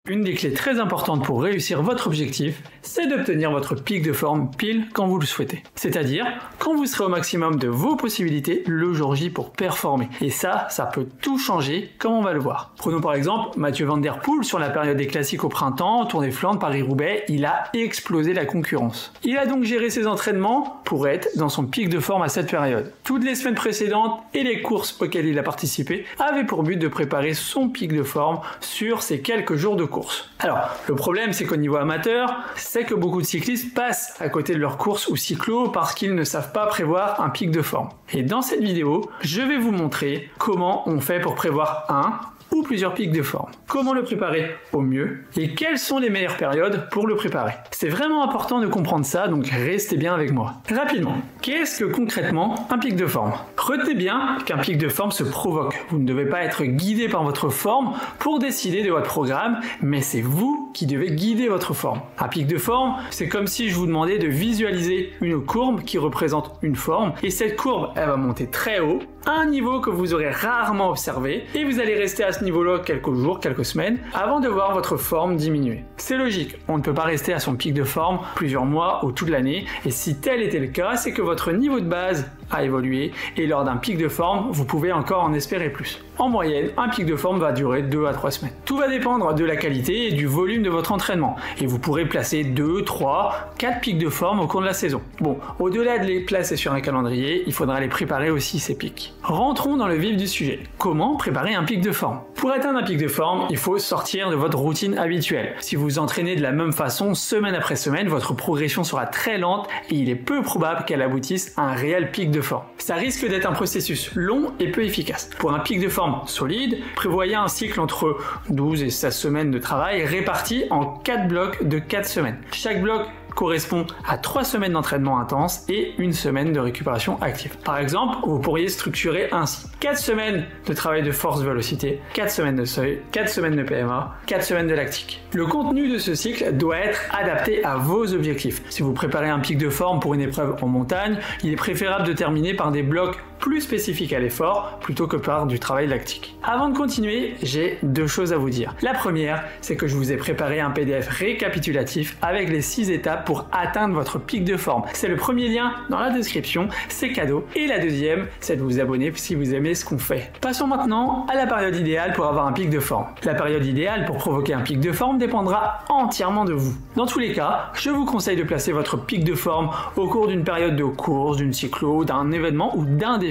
Une des clés très importantes pour réussir votre objectif, c'est d'obtenir votre pic de forme pile quand vous le souhaitez. C'est-à-dire quand vous serez au maximum de vos possibilités le jour J pour performer. Et ça peut tout changer comme on va le voir. Prenons par exemple Mathieu Van Der Poel sur la période des classiques au printemps, Tournée Flandre, Paris-Roubaix, il a explosé la concurrence. Il a donc géré ses entraînements pour être dans son pic de forme à cette période. Toutes les semaines précédentes et les courses auxquelles il a participé avaient pour but de préparer son pic de forme sur ces quelques jours de course. Alors, le problème, c'est qu'au niveau amateur, c'est que beaucoup de cyclistes passent à côté de leur course ou cyclo parce qu'ils ne savent pas prévoir un pic de forme. Et dans cette vidéo, je vais vous montrer comment on fait pour prévoir un ou plusieurs pics de forme. Comment le préparer au mieux et quelles sont les meilleures périodes pour le préparer. C'est vraiment important de comprendre ça, donc restez bien avec moi. Rapidement, qu'est-ce que concrètement un pic de forme? Retenez bien qu'un pic de forme se provoque. Vous ne devez pas être guidé par votre forme pour décider de votre programme, mais c'est vous qui devez guider votre forme. Un pic de forme, c'est comme si je vous demandais de visualiser une courbe qui représente une forme, et cette courbe, elle va monter très haut, à un niveau que vous aurez rarement observé, et vous allez rester à ce niveau-là quelques jours, quelques semaines, avant de voir votre forme diminuer. C'est logique, on ne peut pas rester à son pic de forme plusieurs mois ou toute l'année, et si tel était le cas, c'est que votre niveau de base a évolué, et lors d'un pic de forme, vous pouvez encore en espérer plus. En moyenne, un pic de forme va durer 2 à 3 semaines. Tout va dépendre de la qualité et du volume de votre entraînement, et vous pourrez placer 2, 3, 4 pics de forme au cours de la saison. Bon, au-delà de les placer sur un calendrier, il faudra les préparer aussi ces pics. Rentrons dans le vif du sujet. Comment préparer un pic de forme? Pour atteindre un pic de forme, il faut sortir de votre routine habituelle. Si vous vous entraînez de la même façon semaine après semaine, votre progression sera très lente et il est peu probable qu'elle aboutisse à un réel pic de forme. Ça risque d'être un processus long et peu efficace. Pour un pic de forme solide, prévoyez un cycle entre 12 et 16 semaines de travail répartis en 4 blocs de 4 semaines. Chaque bloc correspond à 3 semaines d'entraînement intense et 1 semaine de récupération active. Par exemple, vous pourriez structurer ainsi 4 semaines de travail de force-vélocité, 4 semaines de seuil, 4 semaines de PMA, 4 semaines de lactique. Le contenu de ce cycle doit être adapté à vos objectifs. Si vous préparez un pic de forme pour une épreuve en montagne, il est préférable de terminer par des blocs plus spécifiques à l'effort plutôt que par du travail lactique. Avant de continuer, j'ai 2 choses à vous dire. La première, c'est que je vous ai préparé un PDF récapitulatif avec les 6 étapes pour atteindre votre pic de forme. C'est le premier lien dans la description, c'est cadeau. Et la deuxième, c'est de vous abonner si vous aimez ce qu'on fait. Passons maintenant à la période idéale pour avoir un pic de forme. La période idéale pour provoquer un pic de forme dépendra entièrement de vous. Dans tous les cas, je vous conseille de placer votre pic de forme au cours d'une période de course, d'une cyclo, d'un événement ou d'un défi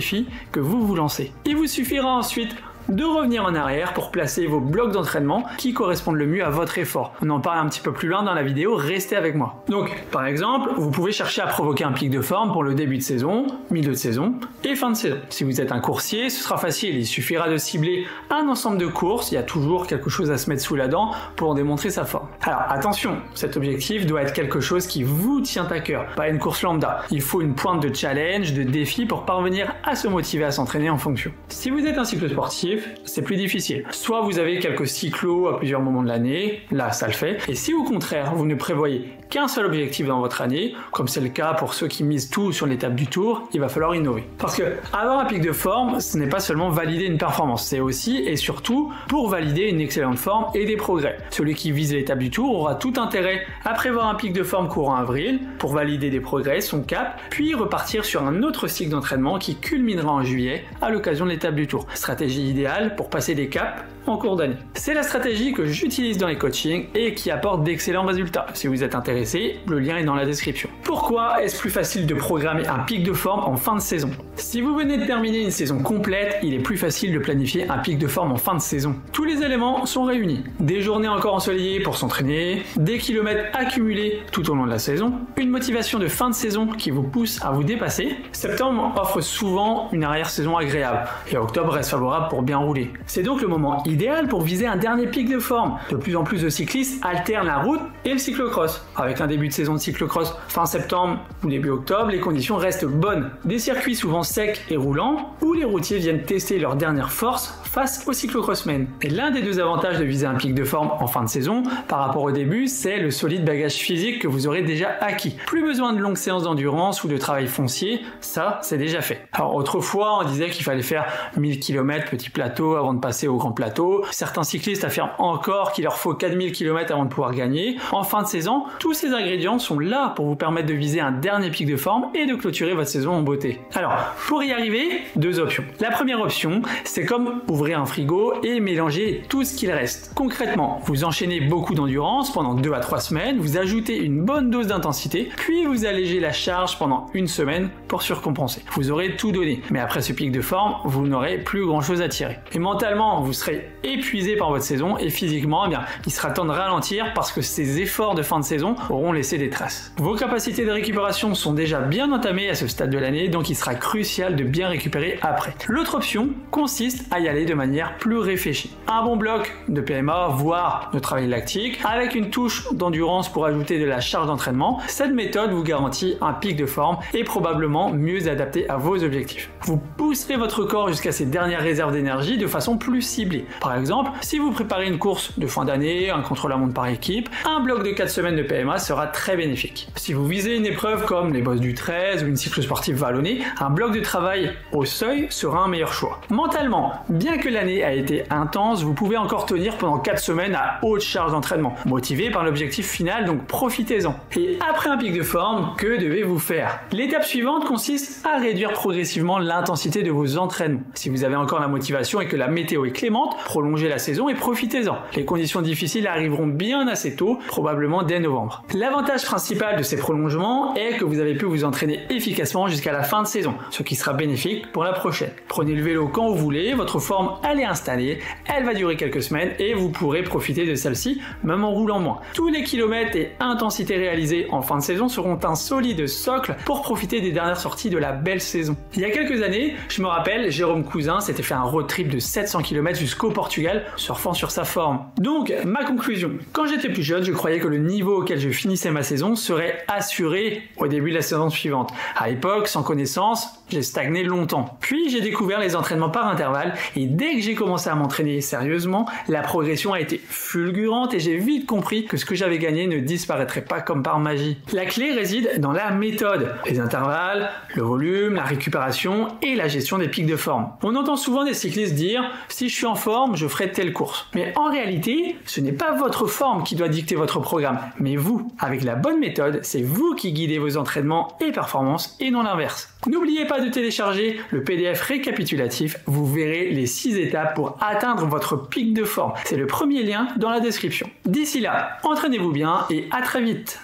que vous vous lancez. Il vous suffira ensuite de revenir en arrière pour placer vos blocs d'entraînement qui correspondent le mieux à votre effort. On en parle un petit peu plus loin dans la vidéo, restez avec moi. Donc, par exemple, vous pouvez chercher à provoquer un pic de forme pour le début de saison, milieu de saison et fin de saison. Si vous êtes un coursier, ce sera facile, il suffira de cibler un ensemble de courses, il y a toujours quelque chose à se mettre sous la dent pour en démontrer sa forme. Alors attention, cet objectif doit être quelque chose qui vous tient à cœur, pas une course lambda. Il faut une pointe de challenge, de défi pour parvenir à se motiver à s'entraîner en fonction. Si vous êtes un cyclosportif, c'est plus difficile. Soit vous avez quelques cyclos à plusieurs moments de l'année, là ça le fait, et si au contraire vous ne prévoyez qu'un seul objectif dans votre année, comme c'est le cas pour ceux qui misent tout sur l'étape du Tour, il va falloir innover. Parce que avoir un pic de forme, ce n'est pas seulement valider une performance, c'est aussi et surtout pour valider une excellente forme et des progrès. Celui qui vise l'étape du Tour aura tout intérêt à prévoir un pic de forme courant avril pour valider des progrès, son cap, puis repartir sur un autre cycle d'entraînement qui culminera en juillet à l'occasion de l'étape du Tour. Stratégie idéale pour passer des caps en cours d'année. C'est la stratégie que j'utilise dans les coachings et qui apporte d'excellents résultats. Si vous êtes intéressé, le lien est dans la description. Pourquoi est-ce plus facile de programmer un pic de forme en fin de saison? Si vous venez de terminer une saison complète, il est plus facile de planifier un pic de forme en fin de saison. Tous les éléments sont réunis. Des journées encore ensoleillées pour s'entraîner, des kilomètres accumulés tout au long de la saison, une motivation de fin de saison qui vous pousse à vous dépasser. Septembre offre souvent une arrière-saison agréable et octobre reste favorable pour bien rouler. C'est donc le moment idéal pour viser un dernier pic de forme. De plus en plus de cyclistes alternent la route et le cyclocross. Avec un début de saison de cyclocross fin septembre ou début octobre, les conditions restent bonnes. Des circuits souvent secs et roulants où les routiers viennent tester leur dernière force face au cyclo-crossman. Et l'un des deux avantages de viser un pic de forme en fin de saison par rapport au début, c'est le solide bagage physique que vous aurez déjà acquis. Plus besoin de longues séances d'endurance ou de travail foncier, ça c'est déjà fait. Alors autrefois on disait qu'il fallait faire 1000 km petit plateau avant de passer au grand plateau. Certains cyclistes affirment encore qu'il leur faut 4000 km avant de pouvoir gagner. En fin de saison, tous ces ingrédients sont là pour vous permettre de viser un dernier pic de forme et de clôturer votre saison en beauté. Alors pour y arriver, deux options. La première option, c'est comme ouvrir un frigo et mélanger tout ce qu'il reste. Concrètement, vous enchaînez beaucoup d'endurance pendant 2 à 3 semaines, vous ajoutez une bonne dose d'intensité, puis vous allégez la charge pendant une semaine pour surcompenser. Vous aurez tout donné, mais après ce pic de forme, vous n'aurez plus grand chose à tirer. Et mentalement, vous serez épuisé par votre saison et physiquement, eh bien, il sera temps de ralentir parce que ces efforts de fin de saison auront laissé des traces. Vos capacités de récupération sont déjà bien entamées à ce stade de l'année, donc il sera crucial de bien récupérer après. L'autre option consiste à y aller de manière plus réfléchie. Un bon bloc de PMA, voire de travail lactique, avec une touche d'endurance pour ajouter de la charge d'entraînement, cette méthode vous garantit un pic de forme et probablement mieux adapté à vos objectifs. Vous pousserez votre corps jusqu'à ses dernières réserves d'énergie de façon plus ciblée. Par exemple, si vous préparez une course de fin d'année, un contre-la-montre par équipe, un bloc de 4 semaines de PMA sera très bénéfique. Si vous visez une épreuve comme les Bosses du 13 ou une cyclo-sportive vallonnée, un bloc de travail au seuil sera un meilleur choix. Mentalement, bien que l'année a été intense, vous pouvez encore tenir pendant 4 semaines à haute charge d'entraînement, motivé par l'objectif final, donc profitez-en. Et après un pic de forme, que devez-vous faire? L'étape suivante consiste à réduire progressivement l'intensité de vos entraînements. Si vous avez encore la motivation et que la météo est clémente, prolongez la saison et profitez-en. Les conditions difficiles arriveront bien assez tôt, probablement dès novembre. L'avantage principal de ces prolongements est que vous avez pu vous entraîner efficacement jusqu'à la fin de saison, ce qui sera bénéfique pour la prochaine. Prenez le vélo quand vous voulez, votre forme elle est installée, elle va durer quelques semaines et vous pourrez profiter de celle-ci même en roulant moins. Tous les kilomètres et intensités réalisées en fin de saison seront un solide socle pour profiter des dernières sorties de la belle saison. Il y a quelques années, je me rappelle, Jérôme Cousin s'était fait un road trip de 700 km jusqu'au Portugal, surfant sur sa forme. Donc, ma conclusion, quand j'étais plus jeune, je croyais que le niveau auquel je finissais ma saison serait assuré au début de la saison suivante. À l'époque, sans connaissance, j'ai stagné longtemps. Puis j'ai découvert les entraînements par intervalle et dès que j'ai commencé à m'entraîner sérieusement, la progression a été fulgurante et j'ai vite compris que ce que j'avais gagné ne disparaîtrait pas comme par magie. La clé réside dans la méthode, les intervalles, le volume, la récupération et la gestion des pics de forme. On entend souvent des cyclistes dire « si je suis en forme, je ferai telle course ». Mais en réalité, ce n'est pas votre forme qui doit dicter votre programme, mais vous. Avec la bonne méthode, c'est vous qui guidez vos entraînements et performances et non l'inverse. N'oubliez pas de télécharger le PDF récapitulatif, vous verrez les 6 étapes pour atteindre votre pic de forme. C'est le premier lien dans la description. D'ici là, entraînez-vous bien et à très vite.